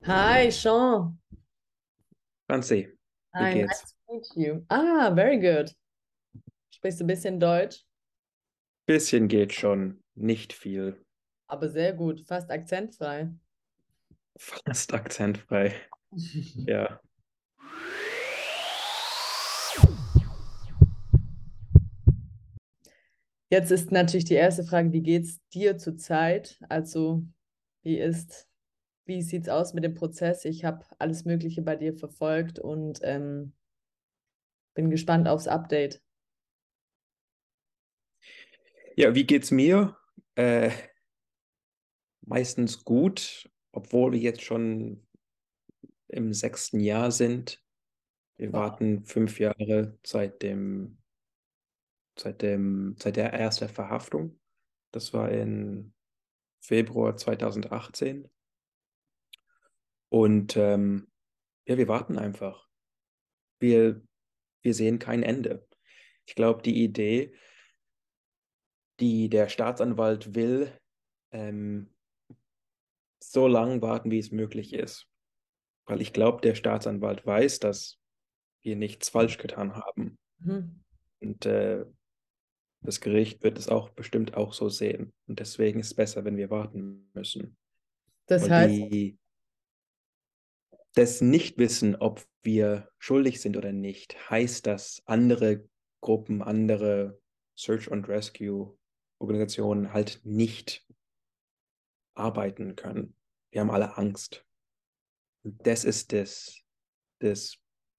Hi, Sean. Franzi, wie Hi, geht's? nice to meet you. Ah, very good. Sprichst du ein bisschen Deutsch, Bisschen geht schon, nicht viel, aber sehr gut, fast akzentfrei. fast akzentfrei. Ja. Jetzt ist natürlich die erste Frage, wie geht's dir zurzeit? Also, wie ist, wie sieht's aus mit dem Prozess? Ich habe alles Mögliche bei dir verfolgt und bin gespannt aufs Update. Ja, wie geht's mir? Äh, Meistens gut, obwohl wir jetzt schon im 6. Jahr sind. Wir Wow. warten 5 Jahre seit der ersten Verhaftung. Das war in Februar 2018. Und ja, wir warten einfach. Wir, wir sehen kein Ende. Ich glaube, die Idee, die der Staatsanwalt will, ähm, so lang warten, wie es möglich ist. Weil ich glaube, der Staatsanwalt weiß, dass wir nichts falsch getan haben. Mhm. Und das Gericht wird es auch bestimmt auch so sehen. Und deswegen ist es besser, wenn wir warten müssen. Das Weil heißt, die das nicht wissen, ob wir schuldig sind oder nicht, heißt, dass andere Gruppen, andere Search and Rescue Organisationen halt nicht arbeiten können. Wir haben alle Angst. Und das ist das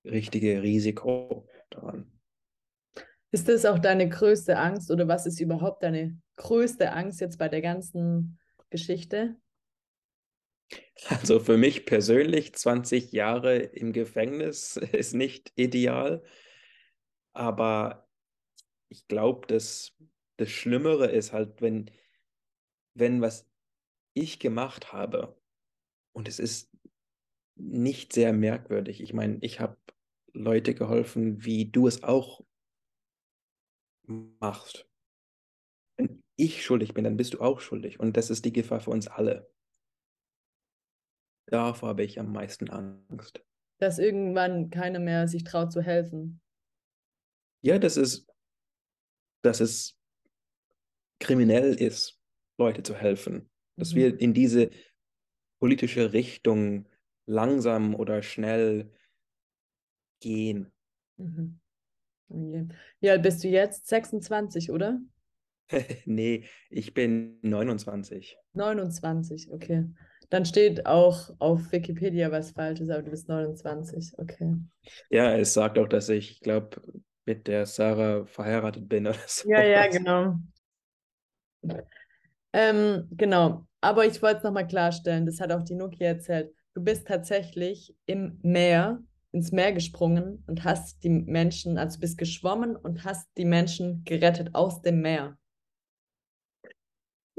richtige Risiko daran. ist das auch deine größte Angst oder was ist überhaupt deine größte Angst jetzt bei der ganzen Geschichte? Also für mich persönlich 20 Jahre im Gefängnis ist nicht ideal, aber ich glaube, dass das Schlimmere ist halt, wenn was ich gemacht habe und es ist nicht sehr merkwürdig. Ich meine, ich habe Leute geholfen, wie du es auch machst. Wenn ich schuldig bin, dann bist du auch schuldig und das ist die Gefahr für uns alle. Davor habe ich am meisten Angst. Dass irgendwann keiner mehr sich traut zu helfen. Ja, dass es kriminell ist, Leute zu helfen. Dass Mhm. wir in diese politische Richtung langsam oder schnell gehen. Mhm. Okay. Wie alt bist du jetzt? 26, oder? Nee, ich bin 29. 29, okay. Dann steht auch auf Wikipedia was Falsches, aber du bist 29, okay. Ja, es sagt auch, dass ich glaube, mit der Sarah verheiratet bin oder Ja, ja, sowas. genau. Genau. Aber ich wollte es nochmal klarstellen, das hat auch die Nuki erzählt. Du bist tatsächlich im Meer, ins Meer gesprungen und hast die Menschen, also bist geschwommen und hast die Menschen gerettet aus dem Meer.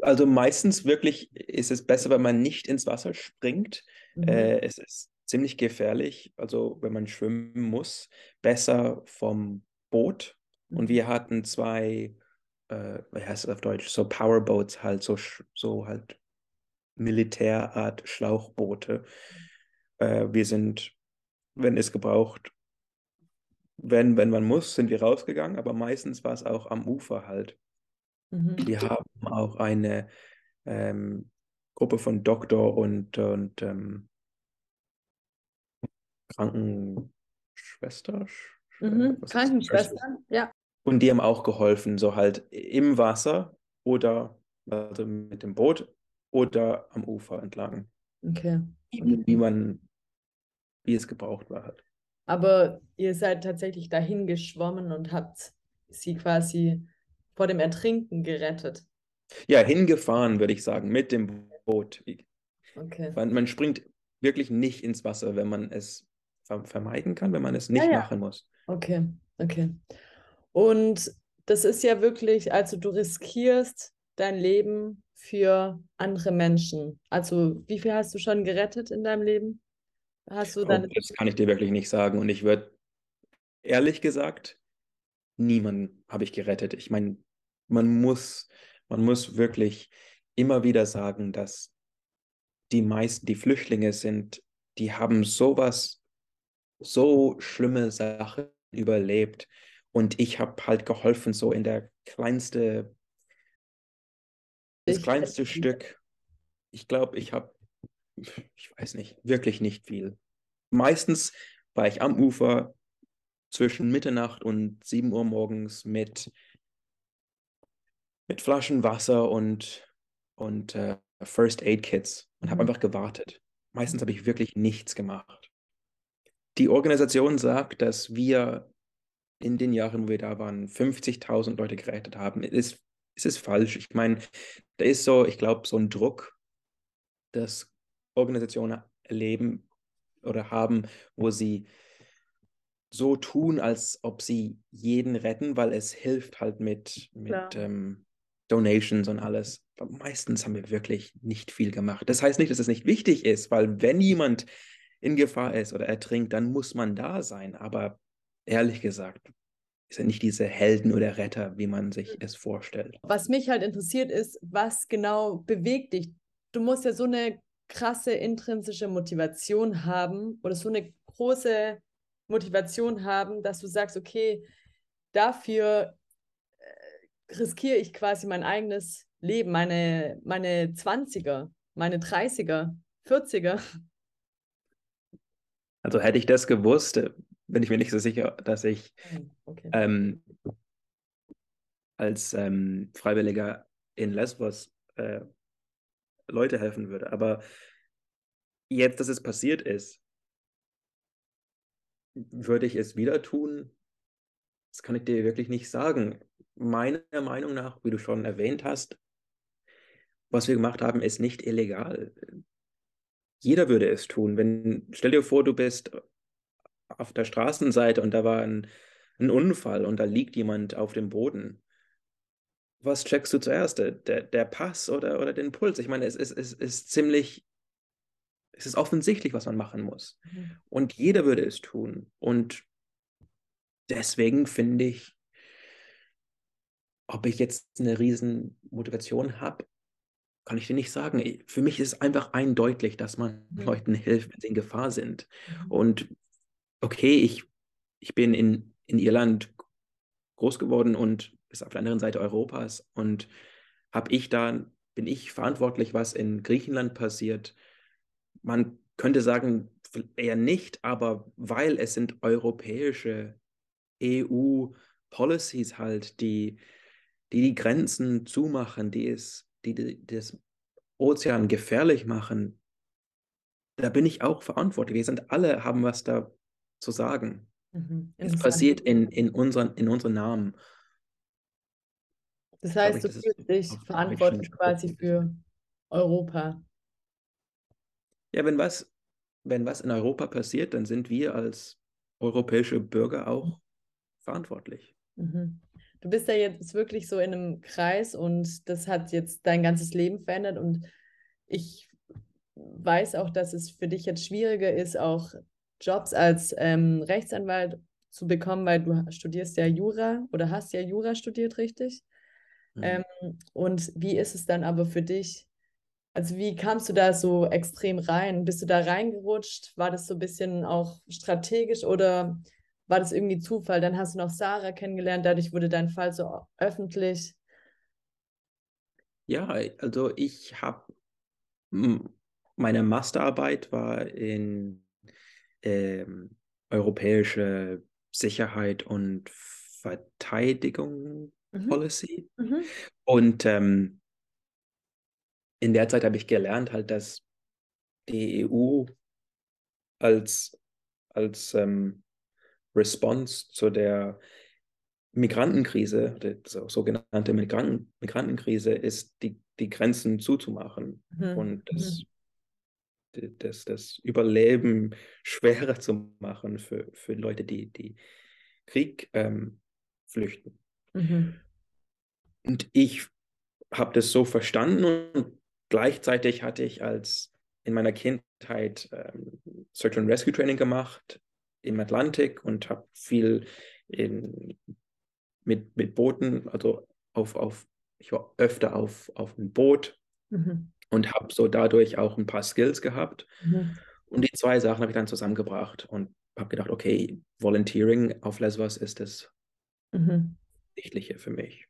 Also meistens wirklich ist es besser, wenn man nicht ins Wasser springt. Mhm. Es ist ziemlich gefährlich, also wenn man schwimmen muss, besser vom Boot. Und Mhm. wir hatten zwei, wie heißt es auf Deutsch, so Powerboats halt, so halt Militärart Schlauchboote. Wir sind, wenn es gebraucht, wenn man muss, sind wir rausgegangen, aber meistens war es auch am Ufer halt. Mhm. Wir haben auch eine ähm, Gruppe von Doktor und Krankenschwester. Mhm. Was ist Nurse? Krankenschwestern? Ja. Und die haben auch geholfen, so halt im Wasser oder also mit dem Boot oder am Ufer entlang, Okay. Okay. wie man, wie es gebraucht war halt. Aber ihr seid tatsächlich dahin geschwommen und habt sie quasi vor dem Ertrinken gerettet. Ja, hingefahren, würde ich sagen, mit dem Boot. Okay. Man springt wirklich nicht ins Wasser, wenn man es vermeiden kann, wenn man es Ja, nicht ja. machen muss. Okay. Okay. Und das ist ja wirklich, also du riskierst dein Leben für andere Menschen. Also wie viel hast du schon gerettet in deinem Leben? Hast du Oh, deine... das kann ich dir wirklich nicht sagen. Und ich würde, ehrlich gesagt, niemanden habe ich gerettet. Ich meine, man muss, man muss wirklich immer wieder sagen, dass die meisten, die Flüchtlinge sind, die haben so schlimme Sachen überlebt. Und ich habe halt geholfen, so in das Ich, kleinste Stück. Ich glaube, ich weiß nicht, wirklich nicht viel. Meistens war ich am Ufer zwischen Mitternacht und 7 Uhr morgens mit Flaschen Wasser und First Aid Kits und habe mhm. einfach gewartet. Meistens habe ich wirklich nichts gemacht. Die Organisation sagt, dass wir in den Jahren, wo wir da waren, 50.000 Leute gerettet haben. Es ist falsch. Ich meine, da ist so, ich glaube, so ein Druck, dass Organisationen erleben oder haben, wo sie so tun, als ob sie jeden retten, weil es hilft halt mit Klar. Donations und alles. Aber meistens haben wir wirklich nicht viel gemacht. Das heißt nicht, dass es nicht wichtig ist, weil wenn jemand in Gefahr ist oder ertrinkt, dann muss man da sein. Aber ehrlich gesagt, ist er nicht diese Helden oder Retter, wie man sich es vorstellt. Was mich halt interessiert ist, was genau bewegt dich? Du musst ja so eine krasse intrinsische Motivation haben oder so eine große Motivation haben, dass du sagst, okay, dafür riskiere ich quasi mein eigenes Leben, meine 20er, meine 30er, 40er. Also hätte ich das gewusst, bin ich mir nicht so sicher, dass ich Okay. ähm, als Freiwilliger in Lesbos Leute helfen würde. Aber jetzt, dass es passiert ist, würde ich es wieder tun? Das kann ich dir wirklich nicht sagen. Meiner Meinung nach, wie du schon erwähnt hast, was wir gemacht haben, ist nicht illegal. Jeder würde es tun. Stell dir vor, du bist auf der Straßenseite und da war ein Unfall und da liegt jemand auf dem Boden. Was checkst du zuerst? Der Pass oder den Puls? Ich meine, es ist es ist offensichtlich, was man machen muss. Mhm. Und jeder würde es tun. Und deswegen finde ich, ob ich jetzt eine riesen Motivation habe, kann ich dir nicht sagen. Für mich ist es einfach eindeutig, dass man Mhm. Leuten hilft, wenn sie in Gefahr sind. Mhm. Und okay, ich bin in Irland groß geworden und ist auf der anderen Seite Europas und bin ich verantwortlich, was in Griechenland passiert. Man könnte sagen, eher nicht, aber weil es sind europäische EU-Policies halt, die Grenzen zumachen, die das Ozean gefährlich machen, da bin ich auch verantwortlich. Haben was da zu sagen. Mhm. Es Interessant. passiert in unseren Namen. Das Ich glaube heißt, nicht, du dass es fühlst dich auf Menschen verantwortlich quasi bezogen ist. für Europa. Ja, wenn was in Europa passiert, dann sind wir als europäische Bürger auch verantwortlich. Mhm. Du bist ja jetzt wirklich so in einem Kreis und das hat jetzt dein ganzes Leben verändert und ich weiß auch, dass es für dich jetzt schwieriger ist, auch Jobs als Rechtsanwalt zu bekommen, weil du studierst ja Jura oder hast ja Jura studiert, richtig? Mhm. Ähm, und wie ist es dann aber für dich? Also wie kamst du da so extrem rein? Bist du da reingerutscht? War das so ein bisschen auch strategisch oder war das irgendwie Zufall? Dann hast du noch Sarah kennengelernt, dadurch wurde dein Fall so öffentlich. Ja, also meine Masterarbeit war in ähm, europäische Sicherheit und Verteidigung Mhm. Policy. Mhm. Und in der Zeit habe ich gelernt halt, dass die EU als, als Response zu der Migrantenkrise, der sogenannte Migrantenkrise, ist, die Grenzen zuzumachen Mhm. und Mhm. das Überleben schwerer zu machen für Leute, die Krieg flüchten. Mhm. Und ich habe das so verstanden und gleichzeitig hatte ich in meiner Kindheit Search and Rescue Training gemacht im Atlantik und habe viel in, mit Booten, also ich war öfter auf einem Boot Mhm. und habe so dadurch auch ein paar Skills gehabt. Mhm. Und die zwei Sachen habe ich dann zusammengebracht und habe gedacht, okay, Volunteering auf Lesbos ist das Mhm. Sichtliche für mich.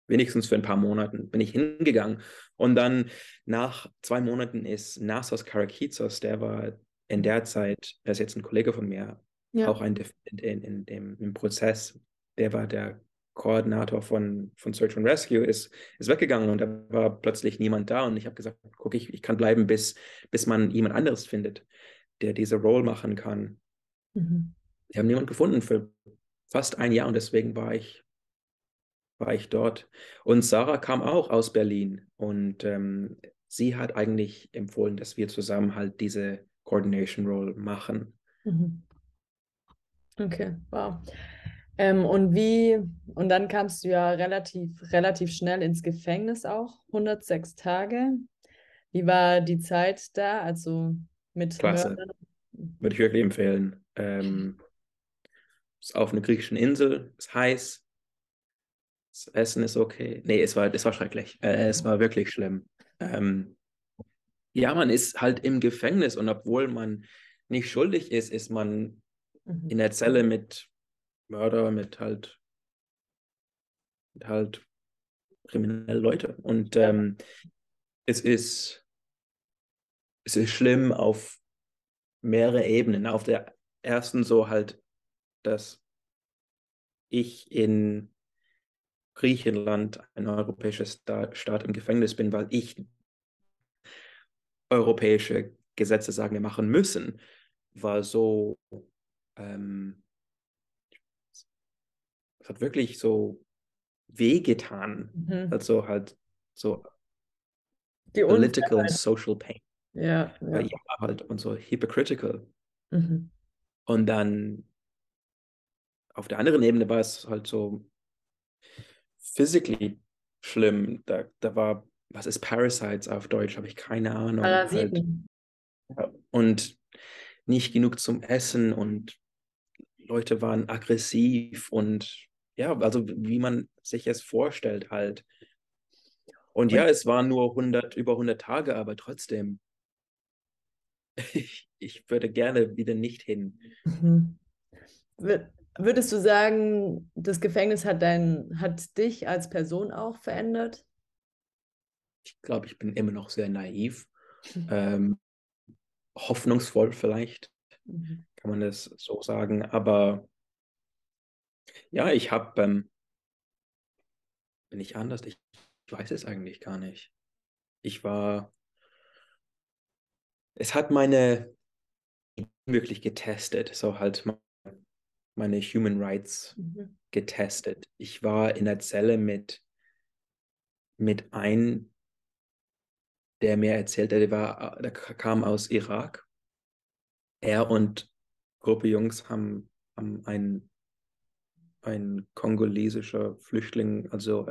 Wenigstens für ein paar Monaten bin ich hingegangen. Und dann nach 2 Monaten ist Nasos Karakizos, der war in der Zeit, er ist jetzt ein Kollege von mir, Ja. auch ein Defendant im Prozess, der war der Koordinator von Search and Rescue, ist weggegangen und da war plötzlich niemand da. Und ich habe gesagt, guck, ich kann bleiben, bis man jemand anderes findet, der diese Role machen kann. Mhm. Wir haben niemanden gefunden für fast ein Jahr und deswegen war ich dort. Und Sarah kam auch aus Berlin und sie hat eigentlich empfohlen, dass wir zusammen halt diese Coordination Role machen. Mhm. Okay, wow. Und dann kamst du ja relativ schnell ins Gefängnis auch, 106 Tage. Wie war die Zeit da, also mit Klasse, Mördern? würde ich wirklich empfehlen. Ist auf einer griechischen Insel, ist heiß, das Essen ist okay. Nee, es war schrecklich. Es war wirklich schlimm. Ähm, ja, man ist halt im Gefängnis und obwohl man nicht schuldig ist, ist man Mhm. in der Zelle mit Mörder, mit halt kriminelle Leute. Und Ja. es ist, es ist schlimm auf mehrere Ebenen. Auf der ersten so halt, dass ich in Griechenland, ein europäischer Staat, im Gefängnis bin, weil ich europäische Gesetze sagen, wir machen müssen, war so, ähm, es hat wirklich so wehgetan. Mhm. Also halt so Die political and Unfairheit. social pain. Ja, ja. Ja, halt und so hypocritical. Mhm. Und dann auf der anderen Ebene war es halt so physically schlimm. Da war, was ist Parasites auf Deutsch? Habe ich keine Ahnung. Halt. Parasiten. Ja. Und nicht genug zum Essen und Leute waren aggressiv und ja, also wie man sich es vorstellt halt. Und Und ja, es waren nur über 100 Tage, aber trotzdem, ich würde gerne wieder nicht hin. mhm. Würdest du sagen, das Gefängnis hat dich als Person auch verändert? Ich glaube, ich bin immer noch sehr naiv, ähm, hoffnungsvoll vielleicht, Mhm. kann man das so sagen. Aber ja, bin ich anders? Ich weiß es eigentlich gar nicht. Ich war, es hat wirklich getestet, so halt meine Human Rights Mhm. getestet. Ich war in der Zelle mit einem, der mir erzählte, der kam aus Irak. Er und Gruppe Jungs haben ein kongolesischer Flüchtling, also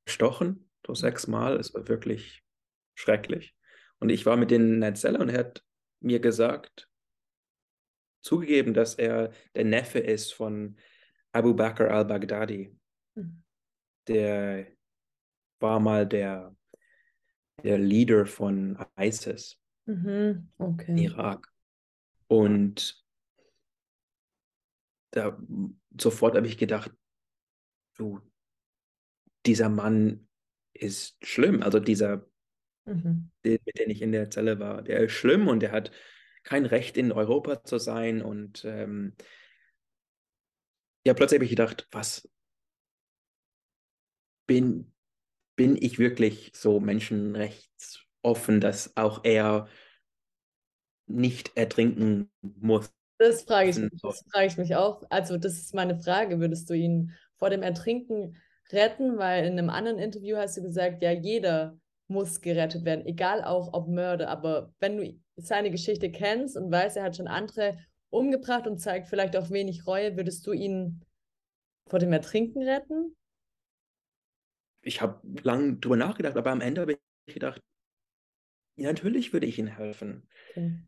erstochen, so 6-mal. Es war wirklich schrecklich. Und ich war mit denen in der Zelle und er hat mir zugegeben, dass er der Neffe ist von Abu Bakr al-Baghdadi. Der war mal der Leader von ISIS Mhm. in Okay. Irak. Und da sofort habe ich gedacht, du, dieser Mann ist schlimm. Also Mhm. mit dem ich in der Zelle war, der ist schlimm und der hat kein Recht in Europa zu sein. Und ja, plötzlich habe ich gedacht, was bin, bin ich wirklich so menschenrechtsoffen, dass auch er nicht ertrinken muss? Das frage ich mich auch. Also, das ist meine Frage. Würdest du ihn vor dem Ertrinken retten? Weil in einem anderen Interview hast du gesagt, ja, jeder muss gerettet werden, egal auch ob Mörder. Aber wenn du seine Geschichte kennst und weißt, er hat schon andere umgebracht und zeigt vielleicht auch wenig Reue, würdest du ihn vor dem Ertrinken retten? Ich habe lang drüber nachgedacht, aber am Ende habe ich gedacht, ja, natürlich würde ich ihm helfen. Okay.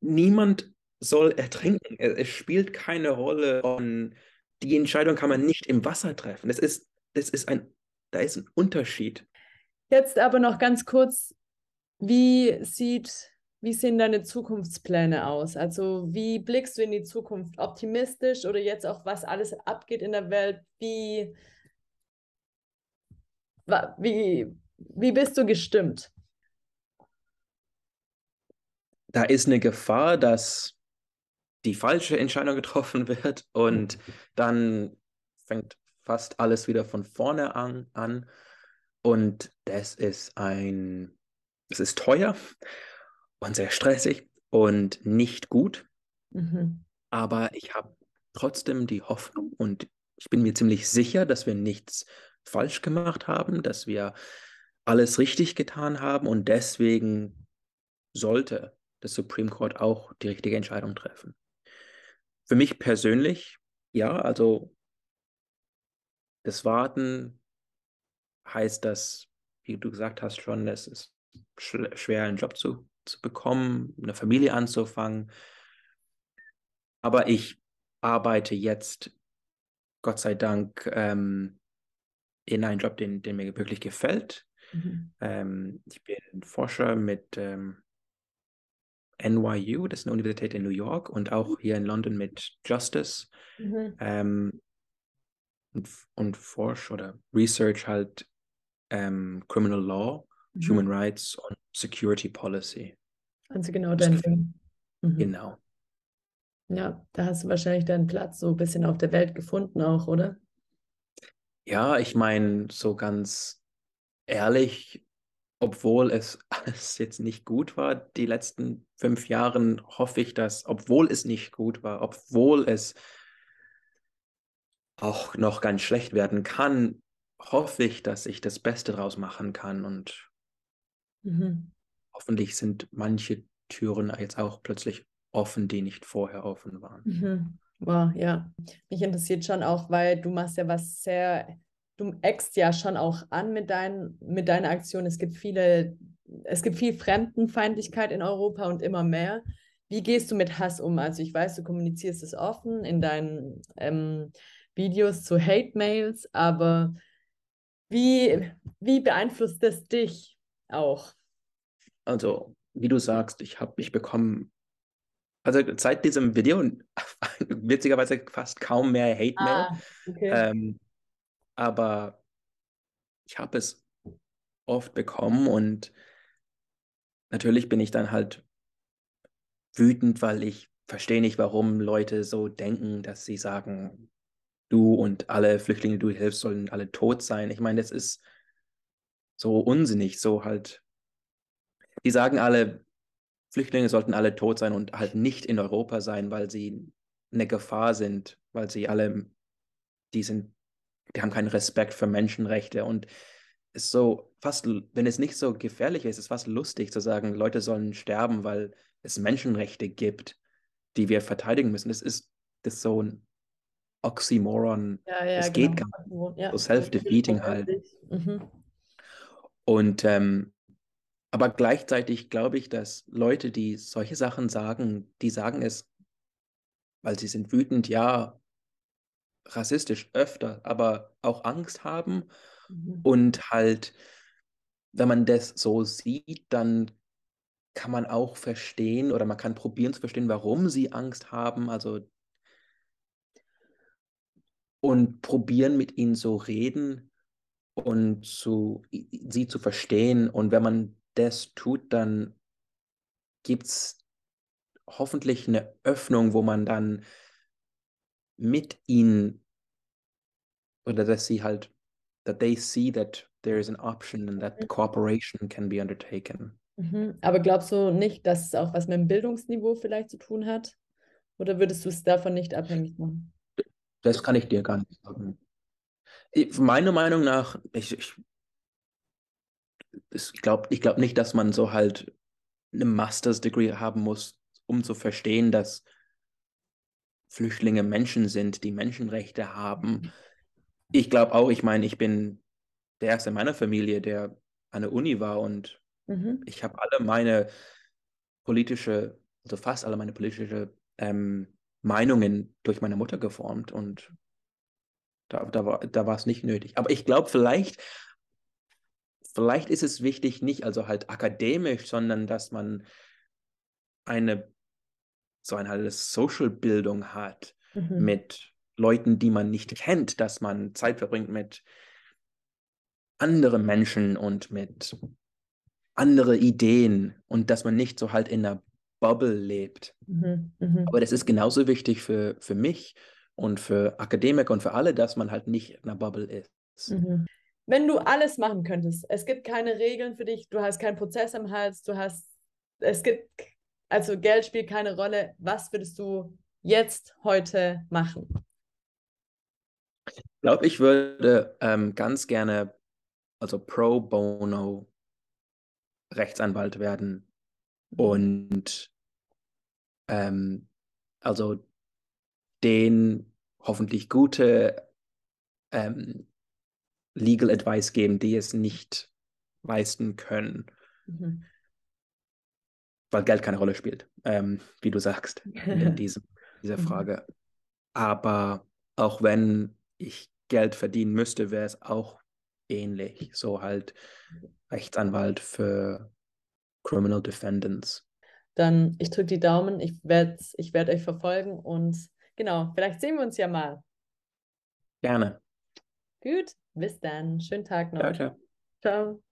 Niemand soll ertrinken. Es spielt keine Rolle. Und die Entscheidung kann man nicht im Wasser treffen. Da ist ein Unterschied. Jetzt aber noch ganz kurz, wie sieht wie sehen deine Zukunftspläne aus? Also wie blickst du in die Zukunft? Optimistisch oder jetzt auch, was alles abgeht in der Welt? Wie bist du gestimmt? Da ist eine Gefahr, dass die falsche Entscheidung getroffen wird und dann fängt fast alles wieder von vorne an. Und es ist teuer und sehr stressig und nicht gut. Mhm. Aber ich habe trotzdem die Hoffnung und ich bin mir ziemlich sicher, dass wir nichts falsch gemacht haben, dass wir alles richtig getan haben und deswegen sollte das Supreme Court auch die richtige Entscheidung treffen. Für mich persönlich, ja, also das Warten heißt, dass, wie du gesagt hast schon, es ist schwer, einen Job zu bekommen, eine Familie anzufangen. Aber ich arbeite jetzt, Gott sei Dank, in einen Job, den mir wirklich gefällt. Mhm. Ich bin Forscher mit NYU, das ist eine Universität in New York, und auch hier in London mit Justice. Mhm. Ähm, und forsche oder research halt Criminal Law, Mhm. Human Rights und Security Policy. Also genau Das dein gefällt Ding. Mhm. genau. Ja, da hast du wahrscheinlich deinen Platz so ein bisschen auf der Welt gefunden auch, oder? Ja, ich meine, so ganz ehrlich, obwohl es alles jetzt nicht gut war, die letzten 5 Jahren, hoffe ich, dass, obwohl es nicht gut war, obwohl es auch noch ganz schlecht werden kann, hoffe ich, dass ich das Beste draus machen kann. Und Mhm. hoffentlich sind manche Türen jetzt auch plötzlich offen, die nicht vorher offen waren. Mhm. Wow, ja. Mich interessiert schon auch, weil du machst ja du eckst ja schon auch an mit deiner Aktion. Es gibt viel Fremdenfeindlichkeit in Europa und immer mehr. Wie gehst du mit Hass um? Also ich weiß, du kommunizierst es offen in deinen Videos zu Hate-Mails, aber wie beeinflusst das dich auch? Also, wie du sagst, ich bekomme, also seit diesem Video witzigerweise fast kaum mehr Hate-Mail, Ah, okay. ähm, aber ich habe es oft bekommen und natürlich bin ich dann halt wütend, weil ich verstehe nicht, warum Leute so denken, dass sie sagen, du und alle Flüchtlinge, die du hilfst, sollen alle tot sein. Ich meine, das ist so unsinnig, so halt. Die sagen alle, Flüchtlinge sollten alle tot sein und halt nicht in Europa sein, weil sie eine Gefahr sind, weil sie alle, die sind, die haben keinen Respekt für Menschenrechte und ist so fast, wenn es nicht so gefährlich ist, ist es fast lustig zu sagen, Leute sollen sterben, weil es Menschenrechte gibt, die wir verteidigen müssen. Das ist so ein Oxymoron. Ja, ja, Es geht genau. gar nicht. Also, So ja, self-defeating halt. widersprüchlich. Mhm. Und aber gleichzeitig glaube ich, dass Leute, die solche Sachen sagen, die sagen es, weil sie sind wütend, ja, rassistisch öfter, aber auch Angst haben Mhm. und halt, wenn man das so sieht, dann kann man auch verstehen oder man kann probieren zu verstehen, warum sie Angst haben, also und probieren mit ihnen so reden und sie zu verstehen. Und wenn man das tut, dann gibt es hoffentlich eine Öffnung, wo man dann mit ihnen oder dass sie halt, that they see that there is an option and that cooperation can be undertaken. Mhm. Aber glaubst du nicht, dass es auch was mit dem Bildungsniveau vielleicht zu tun hat? Oder würdest du es davon nicht abhängig machen? Das kann ich dir gar nicht sagen. Meiner Meinung nach, ich glaub nicht, dass man so halt eine Master's Degree haben muss, um zu verstehen, dass Flüchtlinge Menschen sind, die Menschenrechte haben. Ich glaube auch, ich meine, ich bin der Erste in meiner Familie, der an der Uni war und Mhm. ich habe alle meine politische, also fast alle meine politische Meinungen durch meine Mutter geformt und da war es nicht nötig. Aber ich glaube, vielleicht ist es wichtig, nicht also halt akademisch, sondern dass man so eine Social-Bildung hat Mhm. mit Leuten, die man nicht kennt, dass man Zeit verbringt mit anderen Menschen und mit anderen Ideen und dass man nicht so halt in einer Bubble lebt. Mhm. Mhm. Aber das ist genauso wichtig für mich und für Akademiker und für alle, dass man halt nicht in einer Bubble ist. Mhm. Wenn du alles machen könntest, es gibt keine Regeln für dich, du hast keinen Prozess am Hals, es gibt, also Geld spielt keine Rolle, was würdest du jetzt, heute machen? Ich glaube, ich würde ganz gerne, also pro bono Rechtsanwalt werden Mhm. und ähm, also den hoffentlich gute ähm, Legal Advice geben, die es nicht leisten können, Mhm. weil Geld keine Rolle spielt, wie du sagst, in dieser Mhm. Frage. Aber auch wenn ich Geld verdienen müsste, wäre es auch ähnlich. So halt Rechtsanwalt für Criminal Defendants. Dann, ich drücke die Daumen, ich werd euch verfolgen und genau, vielleicht sehen wir uns ja mal. Gerne. Gut, bis dann, schönen Tag Ciao, noch. ciao. Ciao.